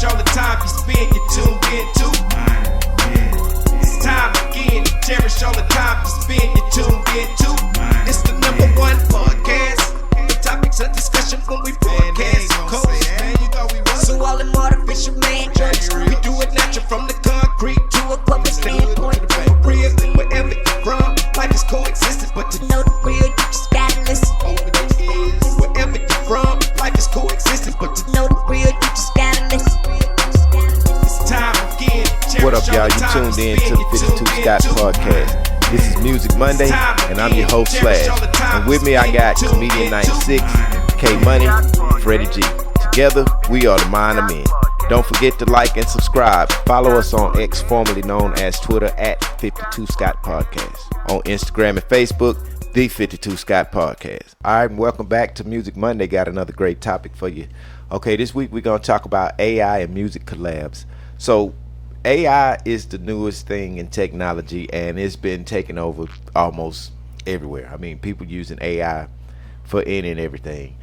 cherish all the time you spend, you tuned in to. It's time again to cherish all the time you spend, you tuned in to. It's the number one podcast. The topics of discussion when we broadcast. So all them artificial man jokes, we do it natural from the concrete to a public standpoint. Real, wherever you're from, life is coexisting, but to know the real, you just gotta listen. Wherever you're from, life is coexisting, but to know the real, you just gotta listen. It's time again. What up, y'all? You tuned in to the 52 Scott Podcast. This is Music Monday, and I'm your host, Slash. And with me, I got Comedian 96, K Money, Freddie G. Together, we are the Mind of Men. Don't forget to like and subscribe. Follow us on X, formerly known as Twitter, at 52 Scott Podcast. On Instagram and Facebook, the 52 Scott Podcast. All right, and welcome back to Music Monday. Got another great topic for you. Okay, this week we're going to talk about AI and music collabs. So, AI is the newest thing in technology, and it's been taking over almost everywhere. I mean, people using AI for any and everything.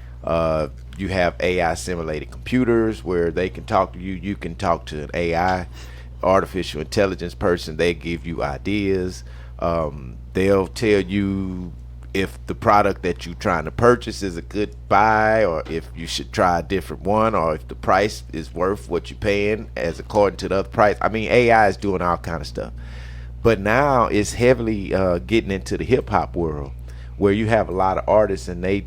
You have AI simulated computers where they can talk to you. You can talk to an AI, artificial intelligence person. They give you ideas. They'll tell you if the product that you're trying to purchase is a good buy, or if you should try a different one, or if the price is worth what you're paying as according to the other price. I mean, AI is doing all kind of stuff. But now it's heavily getting into the hip hop world, where you have a lot of artists, and they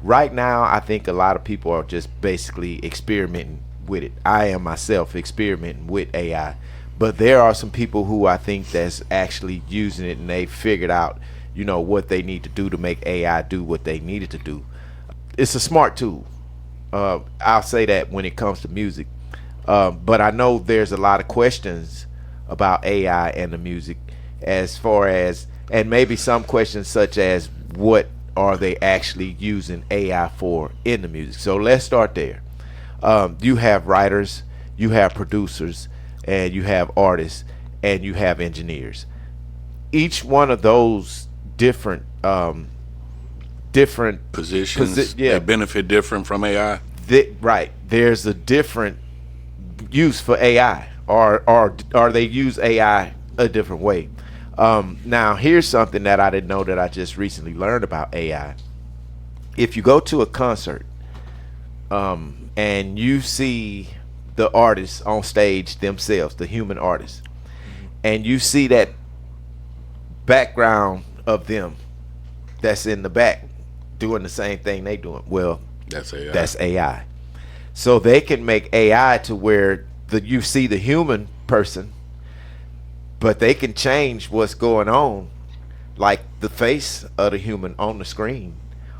right now, I think a lot of people are just basically experimenting with it. I am myself experimenting with AI, but there are some people who I think that's actually using it, and they figured out, what they need to do to make AI do what they needed to do. It's a smart tool. I'll say that when it comes to music. But I know there's a lot of questions about AI and the music, as far as, and maybe some questions such as, what are they actually using AI for in the music? So let's start there. You have writers, you have producers, and you have artists, and you have engineers. Each one of those different positions they benefit different from AI. Right. There's a different use for AI, or they use AI a different way. Now, here's something that I didn't know that I just recently learned about AI. If you go to a concert, and you see the artists on stage themselves, the human artists, and you see that background of them that's in the back doing the same thing they doing, well, that's AI. So they can make AI to where you see the human person, but they can change what's going on, like the face of the human on the screen,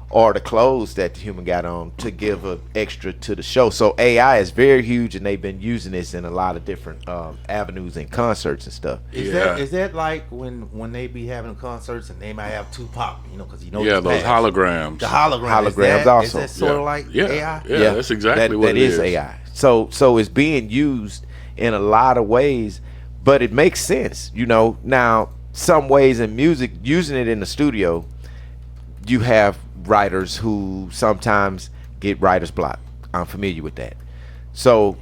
or the clothes that the human got on, to give an extra to the show. So AI is very huge, and they've been using this in a lot of different avenues and concerts and stuff. Is that like when they be having concerts and they might have Tupac, because those holograms. The holograms also. Is that sort of like AI? Yeah, that's exactly what that it is. AI. So it's being used in a lot of ways, but it makes sense. Now some ways in music, using it in the studio, you have writers who sometimes get writer's block. I'm familiar with that. So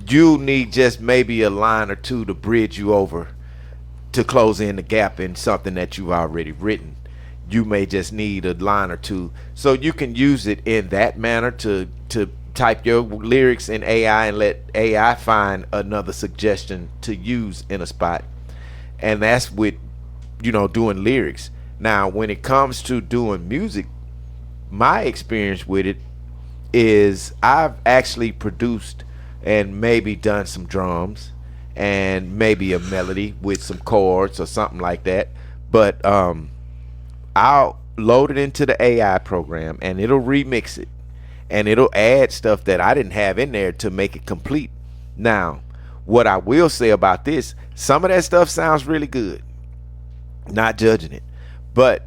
you need just maybe a line or two to bridge you over, to close in the gap in something that you've already written. You may just need a line or two, so you can use it in that manner to type your lyrics in AI and let AI find another suggestion to use in a spot. And that's with doing lyrics. Now when it comes to doing music, my experience with it is I've actually produced and maybe done some drums and maybe a melody with some chords or something like that. But I'll load it into the AI program, and it'll remix it, and it'll add stuff that I didn't have in there to make it complete. Now, what I will say about this, some of that stuff sounds really good. Not judging it. But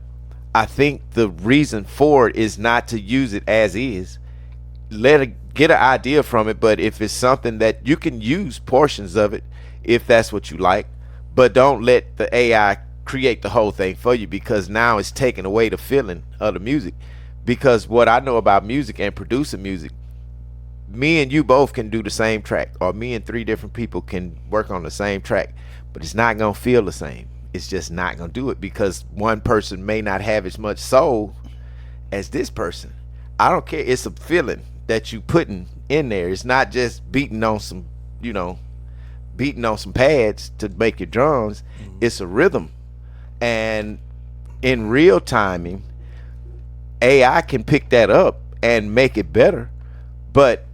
I think the reason for it is not to use it as is. Get an idea from it, but if it's something that you can use portions of it, if that's what you like, but don't let the AI create the whole thing for you, because now it's taking away the feeling of the music. Because what I know about music and producing music, me and you both can do the same track, or me and 3 different people can work on the same track, but it's not gonna feel the same. It's just not gonna do it because one person may not have as much soul as this person. I don't care. It's a feeling that you putting in there. It's not just beating on some, beating on some pads to make your drums. It's a rhythm. And in real timing, AI can pick that up and make it better, but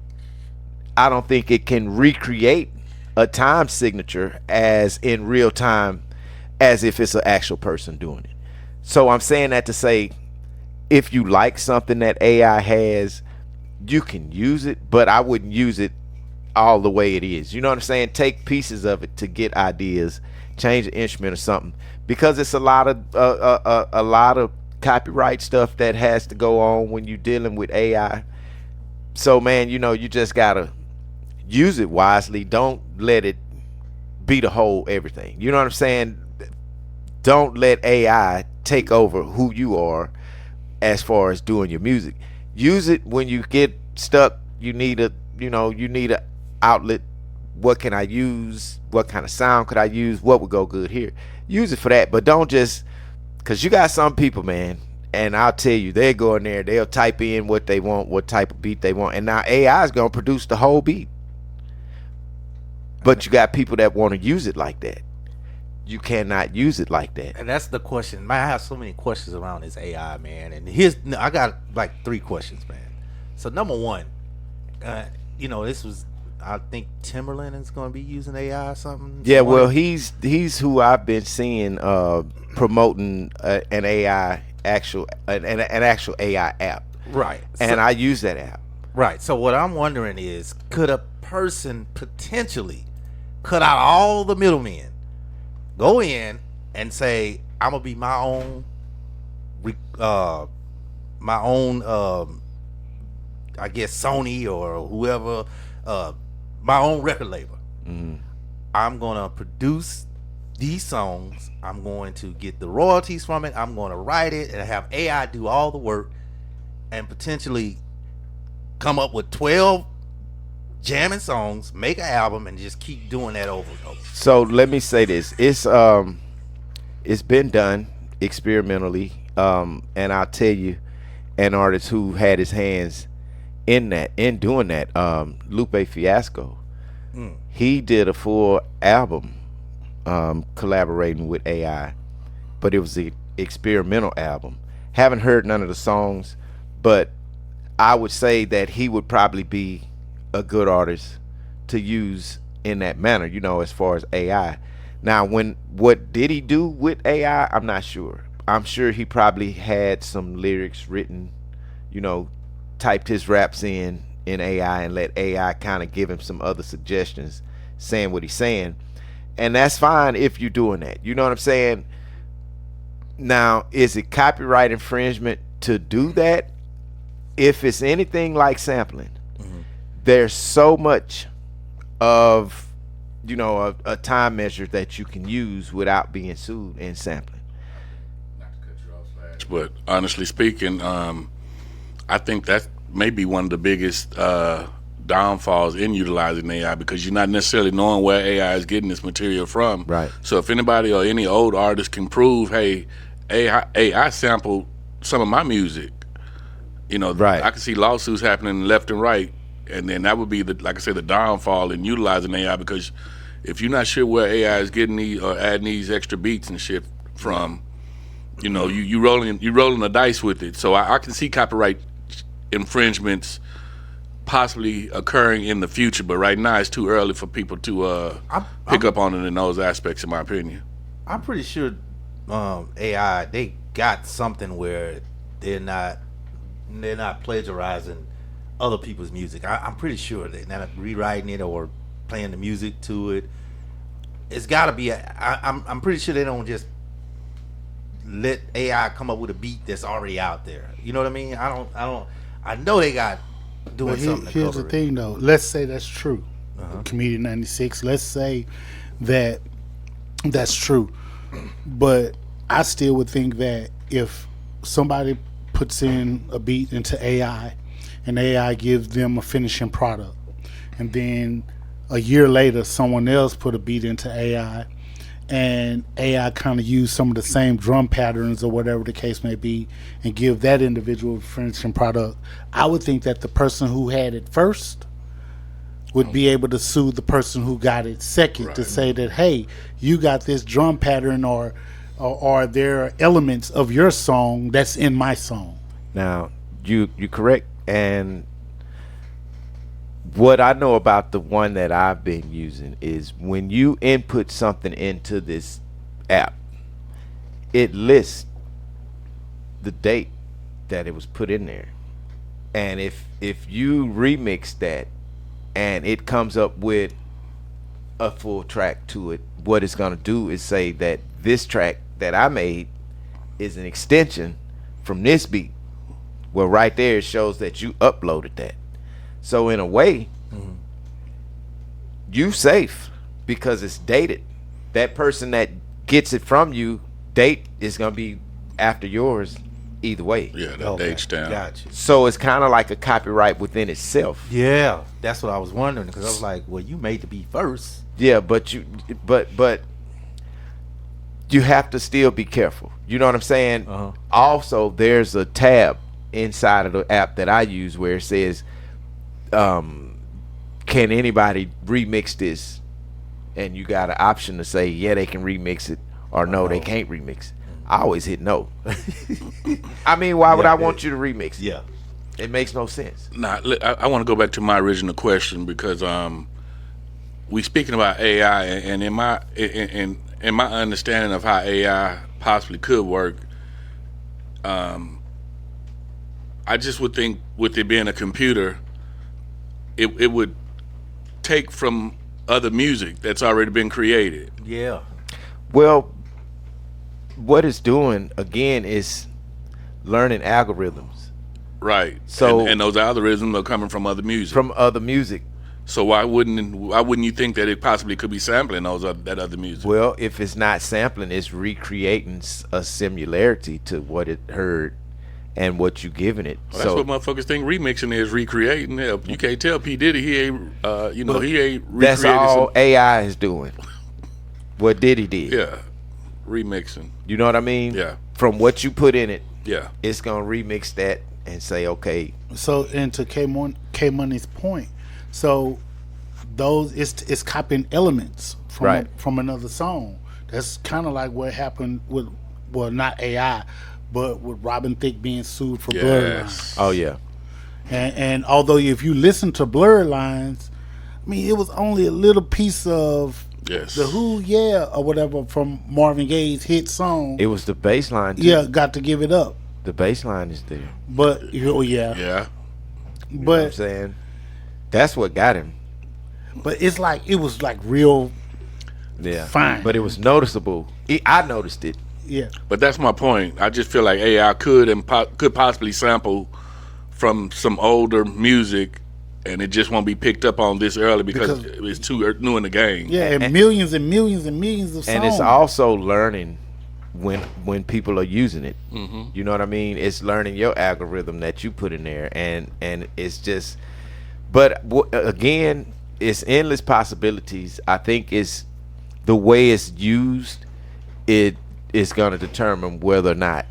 I don't think it can recreate a time signature as in real time as if it's an actual person doing it. So I'm saying that to say, if you like something that AI has, you can use it, but I wouldn't use it all the way it is. You know what I'm saying? Take pieces of it to get ideas, change the instrument or something, because it's a lot of copyright stuff that has to go on when you're dealing with AI. So man, you just gotta use it wisely. Don't let it be the whole everything. You know what I'm saying? Don't let AI take over who you are as far as doing your music. Use it when you get stuck. You need a outlet. What can I use? What kind of sound could I use? What would go good here? Use it for that, but don't just, because you got some people, man, and I'll tell you, they'll go in there, they'll type in what they want, what type of beat they want, and now AI is going to produce the whole beat. But you got people that want to use it like that. You cannot use it like that. And that's the question. Man, I have so many questions around this AI, man. And I got like 3 questions, man. So number 1, this was, I think Timberland is going to be using AI or something. Yeah, well, he's who I've been seeing promoting an AI actual AI app. Right. And I use that app. Right. So what I'm wondering is, could a person potentially cut out all the middlemen, go in and say, I'm gonna be my own I guess Sony or whoever, my own record label. I'm gonna produce these songs, I'm going to get the royalties from it, I'm gonna write it and have AI do all the work, and potentially come up with 12 jamming songs, make an album, and just keep doing that over and over. So let me say this: it's been done experimentally, and I'll tell you, an artist who had his hands in doing that, Lupe Fiasco, he did a full album, collaborating with AI, but it was an experimental album. Haven't heard none of the songs, but I would say that he would probably be a good artist to use in that manner, as far as AI. Now, what did he do with AI? I'm not sure. I'm sure he probably had some lyrics written, typed his raps in AI and let AI kind of give him some other suggestions, saying what he's saying. And that's fine if you're doing that. You know what I'm saying? Now, is it copyright infringement to do that? If it's anything like sampling, there's so much of, a time measure that you can use without being sued in sampling. Not to cut you off, Slash, but honestly speaking, I think that may be one of the biggest downfalls in utilizing AI, because you're not necessarily knowing where AI is getting this material from. Right. So if anybody or any old artist can prove, hey, AI sampled some of my music, right, I can see lawsuits happening left and right, and then that would be the downfall in utilizing AI, because if you're not sure where AI is getting these or adding these extra beats and shit from, you rolling the dice with it. So I can see copyright infringements possibly occurring in the future, but right now it's too early for people to pick up on it in those aspects, in my opinion. I'm pretty sure AI, they got something where they're not plagiarizing other people's music. I'm pretty sure they're not rewriting it or playing the music to it. It's got to be. I'm pretty sure they don't just let AI come up with a beat that's already out there. You know what I mean? I know they got doing something. Here's the thing, though. Let's say that's true. Comedian 96. Let's say that's true, but I still would think that if somebody puts in a beat into AI and AI gives them a finishing product. And then a year later, someone else put a beat into AI, and AI kind of use some of the same drum patterns or whatever the case may be, and give that individual a finishing product. I would think that the person who had it first would be able to sue the person who got it second, to say that, hey, you got this drum pattern, or there are elements of your song that's in my song. Now, you correct, and what I know about the one that I've been using is when you input something into this app, it lists the date that it was put in there. And if you remix that and it comes up with a full track to it, what it's going to do is say that this track that I made is an extension from this beat. Well, right there it shows that you uploaded that. So in a way, you safe because it's dated. That person that gets it from you, date is gonna be after yours either way. Yeah, that date stamp. Gotcha. So it's kind of like a copyright within itself. Yeah, that's what I was wondering, because I was like, well, you made the beat first. Yeah, but you have to still be careful. You know what I'm saying? Also, there's a tab inside of the app that I use where it says, can anybody remix this? And you got an option to say, yeah, they can remix it, or no, they can't remix it. I always hit no. I mean, why would I want you to remix it? Yeah. It makes no sense. Nah, I want to go back to my original question, because we speaking about AI, and in my understanding of how AI possibly could work, I just would think with it being a computer, it would take from other music that's already been created. Yeah. Well, what it's doing again is learning algorithms Right. So- and those algorithms are coming from other music. from other music. So why wouldn't you think that it possibly could be sampling that other music? Well, if it's not sampling, it's recreating a similarity to what it heard and what you giving it. Well, that's so what motherfuckers think remixing is, recreating. Yeah, you can't tell P Diddy he ain't he ain't recreated. that's all AI is doing. What Diddy did. Yeah, remixing. You know what I mean? Yeah. From what you put in it, Yeah. it's gonna remix that and say, okay, So, and to K Money's point, so those it's copying elements from Right. from another song. That's kind of like what happened with, well, not AI, but with Robin Thicke being sued for Blurred Lines. Yes. oh yeah, And although if you listen to Blurred Lines, I mean, it was only a little piece of Yes. the Who, yeah, or whatever from Marvin Gaye's hit song. it was the bass line too. Yeah, got to give it up. The bass line is there. But oh yeah, Yeah. You know what I'm but saying? That's what got him. it's like it was like real. Yeah. Fine. But it was noticeable. I noticed it. Yeah, But that's my point. I just feel like AI could could possibly sample from some older music, and it just won't be picked up on this early because it's too new in the game. yeah, and millions and millions and millions of songs. And it's also learning when people are using it. You know what I mean? It's learning your algorithm that you put in there, and it's just. But again, it's endless possibilities. I think it's the way it's used. It is going to determine whether or not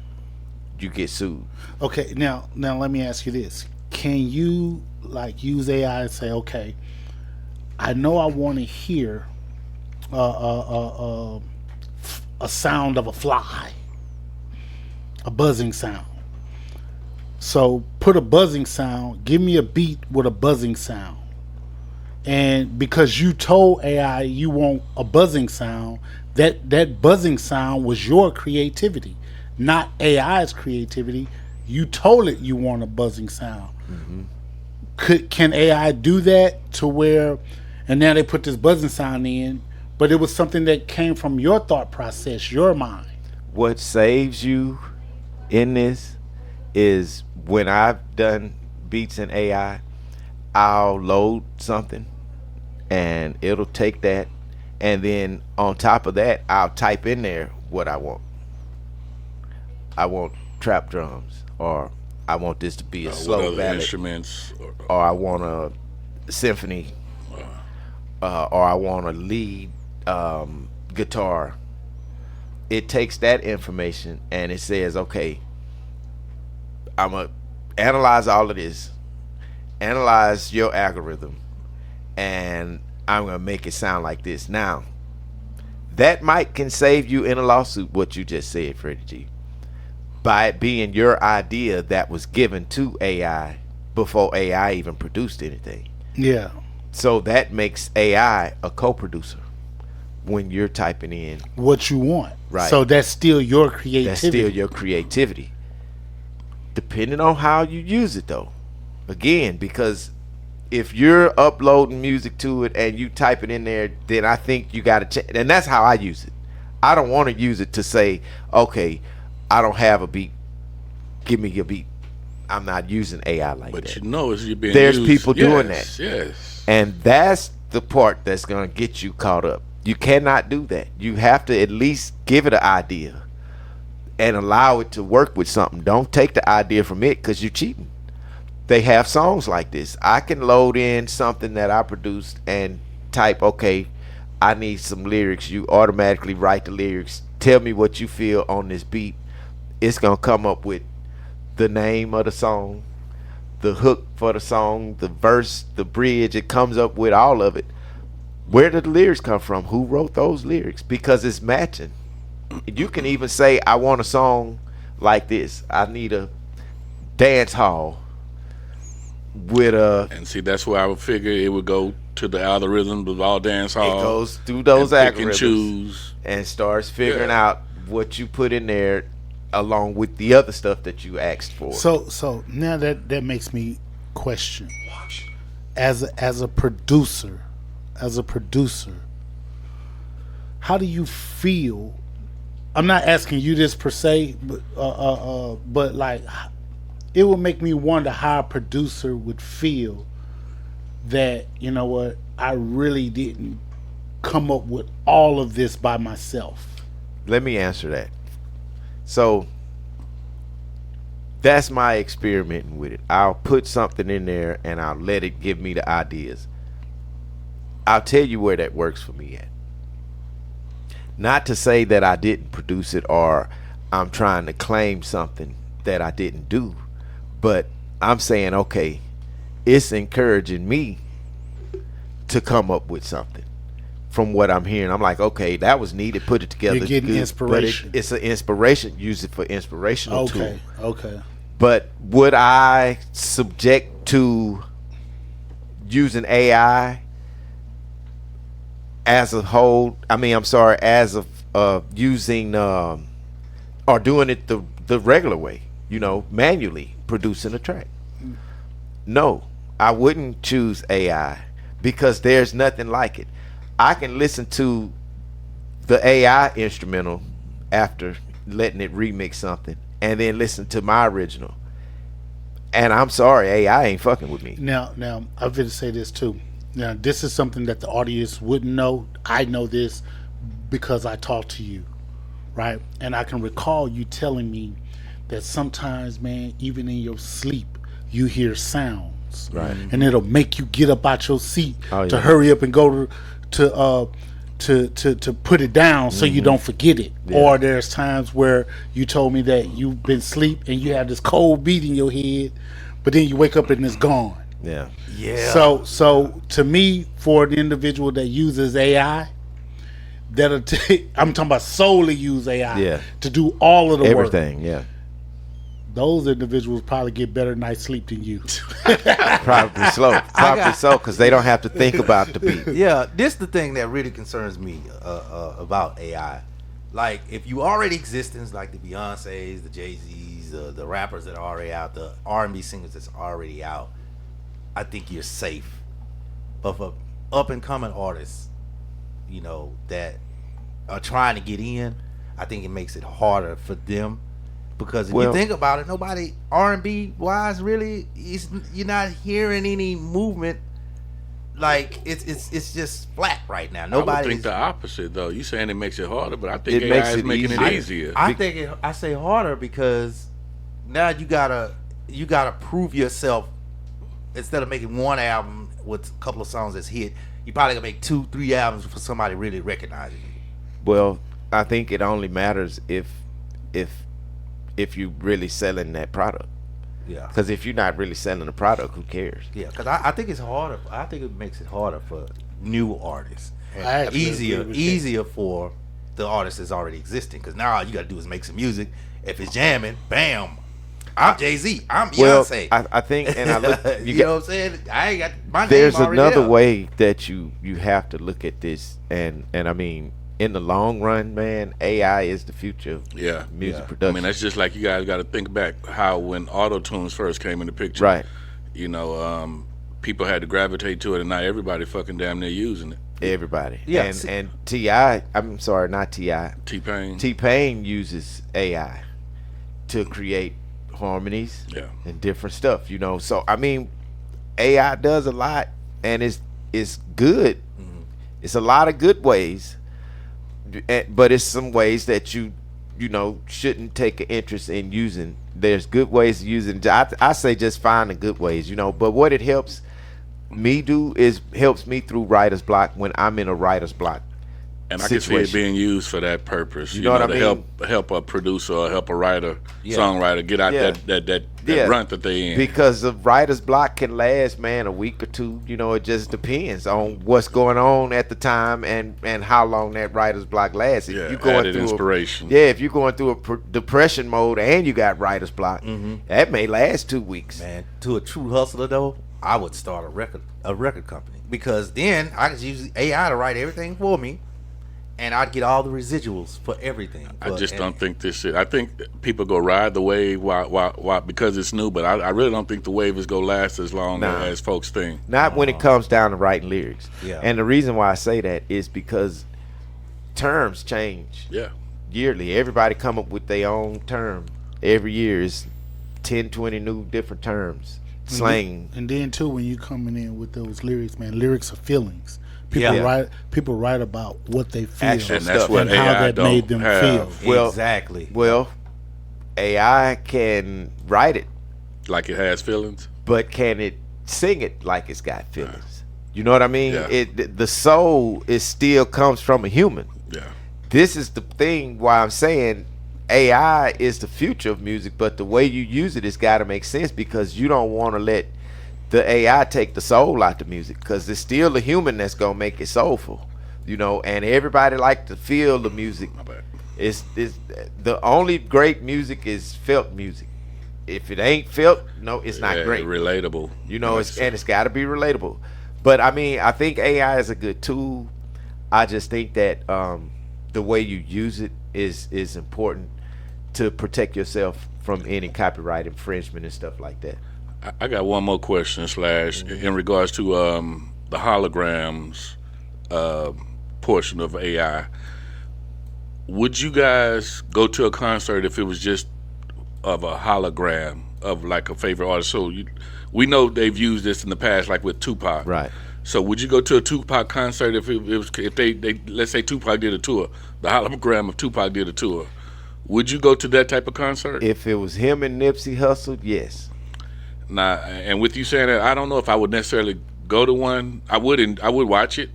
you get sued. Okay, now let me ask you this: can you like use AI and say, okay, I know I want to hear a sound of a fly, a buzzing sound. So put a buzzing sound. Give me a beat with a buzzing sound. And because you told AI you want a buzzing sound, that buzzing sound was your creativity, not AI's creativity. You told it you want a buzzing sound. Can AI do that to where, and now they put this buzzing sound in, but it was something that came from your thought process, your mind. What saves you in this is when I've done beats in AI, I'll load something and it'll take that, and then on top of that I'll type in there what I want. I want trap drums, or I want this to be a What slow other ballad, instruments? or I want a symphony, or I want a lead guitar. It takes that information and it says, okay, I'm gonna analyze all of this, analyze your algorithm, and I'm gonna make it sound like this. Now, that can save you in a lawsuit, what you just said, Freddie G, by it being your idea that was given to AI before AI even produced anything. Yeah. So that makes AI a co-producer when you're typing in What you want. Right. So that's still your creativity. That's still your creativity, depending on how you use it, though. Again, because if you're uploading music to it and you type it in there, then I think you got to check. And that's how I use it. I don't want to use it to say, okay, I don't have a beat, give me your beat. I'm not using AI like that. But you know, it's being There's used. people doing that. Yes. And that's the part that's going to get you caught up. You cannot do that. You have to at least give it an idea and allow it to work with something. Don't take the idea from it, because you're cheating. They have songs like this. I can load in something that I produced and type, okay, I need some lyrics. You automatically write the lyrics. Tell me what you feel on this beat. It's going to come up with the name of the song, the hook for the song, the verse, the bridge. It comes up with all of it. Where did the lyrics come from? Who wrote those lyrics? Because it's matching. You can even say, I want a song like this. I need a dance hall with a... And see, that's where I would figure it would go to the algorithms of all dance halls. It goes through those and pick algorithms and choose. and starts figuring out what you put in there along with the other stuff that you asked for. So now that makes me question. As a producer, how do you feel? I'm not asking you this per se, but like, it would make me wonder how a producer would feel that, you know what, I really didn't come up with all of this by myself. Let me answer that. So that's my experimenting with it. I'll put something in there and I'll let it give me the ideas. I'll tell you where that works for me at. Not to say that I didn't produce it or I'm trying to claim something that I didn't do, but I'm saying, okay, it's encouraging me to come up with something from what I'm hearing. I'm like, okay, that was needed, put it together. You're getting good, inspiration. But it's an inspiration. Use it for inspirational tool. Okay. But would I subject to using AI as a whole? I mean, I'm sorry, as of using or doing it the regular way, manually producing a track. No, I wouldn't choose AI because there's nothing like it. I can listen to the AI instrumental after letting it remix something and then listen to my original. And I'm sorry, AI ain't fucking with me. Now, I'm going to say this too. Now, this is something that the audience wouldn't know. I know this because I talked to you, right? And I can recall you telling me that sometimes, man, even in your sleep, you hear sounds. Right. And it'll make you get up out your seat Oh, to yeah. hurry up and go to put it down so you don't forget it. Yeah. Or there's times where you told me that you've been asleep and you have this cold beat in your head, but then you wake up and it's gone. Yeah. Yeah. So to me, for an individual that uses AI, I'm talking about solely use AI Yeah. to do all of the work. Everything, yeah. Those individuals probably get better night's sleep than you. Probably so, because they don't have to think about the beat. Yeah, this is the thing that really concerns me about AI. Like, if you already existence, like the Beyoncés, the Jay-Z's, the rappers that are already out, the R&B singers that's already out, I think you're safe. But for up-and-coming artists, that are trying to get in, I think it makes it harder for them. Because if you think about it, nobody R&B wise really you're not hearing any movement. Like it's just flat right now. I would think the opposite though. You saying it makes it harder, but I think It AI makes is it making easier. it easier. I say harder because now you gotta you gotta prove yourself. Instead of making one album with a couple of songs that's hit, you probably gonna make 2-3 albums for somebody really recognizing you. Well, I think it only matters if you really selling that product. Yeah. Because if you're not really selling the product, who cares? Yeah, because I think it's harder. I think it makes it harder for new artists. I And actually agree with that. easier for the artist that's already existing. Because now all you got to do is make some music. If it's jamming, bam. I'm Jay-Z. I'm Well, Beyonce. I think, and I look, you know what I'm saying? I ain't got my there's name already another there. way that you have to look at this, and I mean, in the long run, man, AI is the future of Yeah. music Yeah. I production. mean, that's just like you guys got to think back how when auto tunes first came in the picture. Right. You know, people had to gravitate to it, and not everybody fucking damn near using it. Everybody. Yeah, And T.I., I'm sorry, not T.I. T-Pain. T-Pain uses AI to create harmonies Yeah. and different stuff, you know. So I mean, AI does a lot, and it's good. It's a lot of good ways, but it's some ways that you know shouldn't take an interest in using. There's good ways of using. I say just find the good ways, you know. But what it helps me do is helps me through writer's block when I'm in a writer's block. And I can see it situation. being used for that purpose. You know what I to mean? help a producer or help a writer, Yeah. songwriter get out Yeah. that Yeah. rut that they in. Because the writer's block can last, man, a week or two. You know, it just depends on what's going on at the time and how long that writer's block lasts. If Yeah, you going added through inspiration. if you're going through a depression mode and you got writer's block, that may last 2 weeks. Man, to a true hustler though, I would start a record company, because then I could use AI to write everything for me, and I'd get all the residuals for everything. I just don't think this shit. I think people go ride the wave while because it's new, but I really don't think the wave is gonna last as long Nah. as folks think. Not when it comes down to writing lyrics. Yeah. And the reason why I say that is because terms change Yeah. yearly. Everybody come up with their own term. Every year is 10, 20 new different terms. Slang. And then too, when you coming in with those lyrics, man, lyrics are feelings. Yeah. People write about what they feel Actual And that's stuff. what and AI how that don't made them have. feel. Well, exactly. Well, AI can write it, Like it has feelings. but can it sing it like it's got feelings? You know what I mean? Yeah. The soul is still comes from a human. Yeah. This is the thing why I'm saying AI is the future of music, but the way you use it has got to make sense, because you don't want to let the AI take the soul out the music, because it's still the human that's gonna make it soulful, you know. And everybody like to feel the music. My bad. It's the only great music is felt music. If it ain't felt, no, it's not Yeah, great. Relatable. You know, it's got to be relatable. But I mean, I think AI is a good tool. I just think that the way you use it is important to protect yourself from any copyright infringement and stuff like that. I got one more question, Slash, in regards to the holograms portion of AI. Would you guys go to a concert if it was just of a hologram of like a favorite artist? So we know they've used this in the past, like with Tupac. Right. So would you go to a Tupac concert if they let's say Tupac did a tour, the hologram of Tupac did a tour? Would you go to that type of concert? If it was him and Nipsey Hussle, yes. Nah, and with you saying that, I don't know if I would necessarily go to one. I would watch it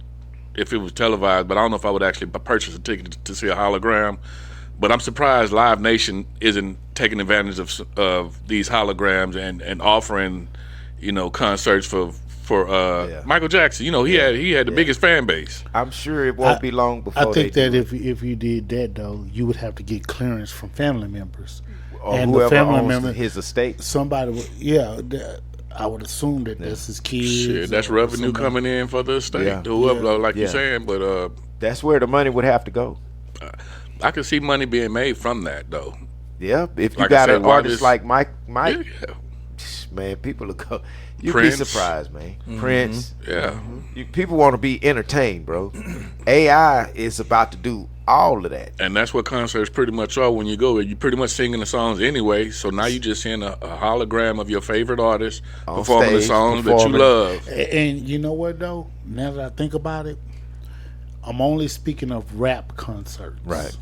if it was televised, but I don't know if I would actually purchase a ticket to see a hologram. But I'm surprised Live Nation isn't taking advantage of these holograms and offering, you know, concerts for Michael Jackson. You know, he had the biggest fan base. I'm sure it won't be long before I think they that do it. if you did that though, you would have to get clearance from family members, Or and whoever the family owns member, his estate. somebody would, I would assume that that's his kids. Shit, that's or revenue somebody. coming in for the state, Yeah. whoever, like Yeah. you're saying. But That's where the money would have to go. I could see money being made from that, though. Yeah, if you Like I got said, an why artist this- like Mike, Yeah, man, people will go. You'd Prince. be surprised, man. Prince. yeah. People want to be entertained, bro. AI is about to do all of that. And that's what concerts pretty much are when you go. You're pretty much singing the songs anyway. So now you're just seeing a hologram of your favorite artist On performing the stage, songs that performing. you love. And you know what though? Now that I think about it, I'm only speaking of rap concerts. Right.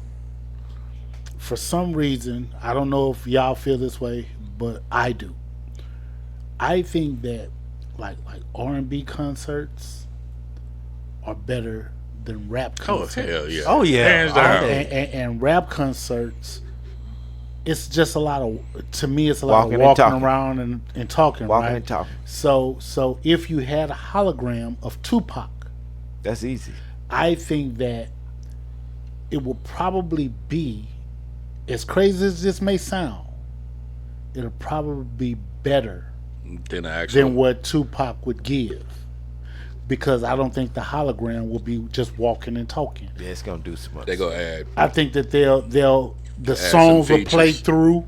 For some reason, I don't know if y'all feel this way, but I do. I think that like R&B concerts are better than rap Oh concerts. hell yeah! Oh, yeah. Hands All down. day. And rap concerts, it's just a lot of, to me, it's a lot Walking of and walking talking. around and talking, Walking right? and talking. So if you had a hologram of Tupac, That's easy. I think that it will probably be, as crazy as this may sound, it'll probably be better Then I actually. than what Tupac would give. Because I don't think the hologram will be just walking and talking. Yeah, it's gonna do so much. They go add. I think that the some songs will play features. through.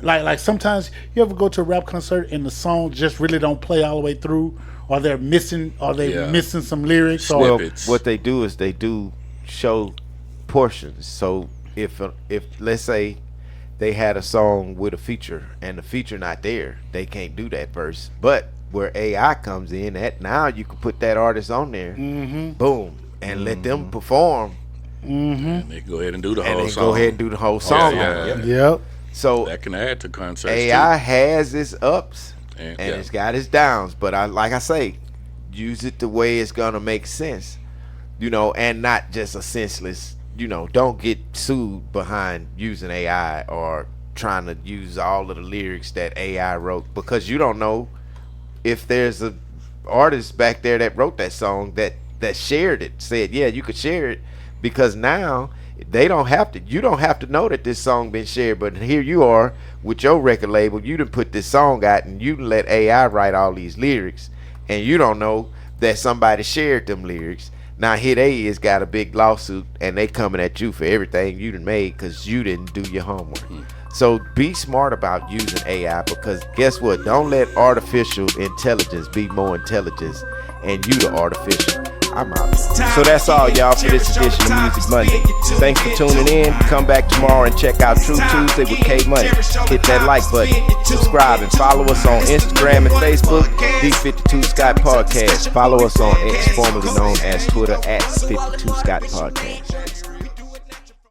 Like sometimes you ever go to a rap concert and the song just really don't play all the way through, or they're missing some lyrics, or Well, Snippets. what they do is they do show portions. So if let's say they had a song with a feature and the feature not there, they can't do that verse. But where AI comes in, that now you can put that artist on there, boom, and let them perform, And they go ahead and do the and whole then song. go ahead and do the whole song. yeah. Yep. yep. So That can add to concerts AI has its ups And- and yeah. it's got its downs, but like I say, use it the way it's gonna make sense, and not just a senseless. Don't get sued behind using AI or trying to use all of the lyrics that AI wrote, because you don't know if there's a artist back there that wrote that song that shared it, said, yeah, you could share it, because now you don't have to know that this song been shared, but here you are with your record label, you done put this song out and you done let AI write all these lyrics, and you don't know that somebody shared them lyrics. Now here they is got a big lawsuit and they coming at you for everything you done made because you didn't do your homework. So be smart about using AI, because guess what? Don't let artificial intelligence be more intelligence and you the artificial. I'm out. So that's all, y'all, for this edition of Music Monday. Thanks for tuning in. Come back tomorrow and check out True Tuesday with K Money. Hit that like button, subscribe, and follow us on Instagram and Facebook, D52 Scott Podcast. Follow us on X, formerly known as Twitter, at 52 Scott Podcast.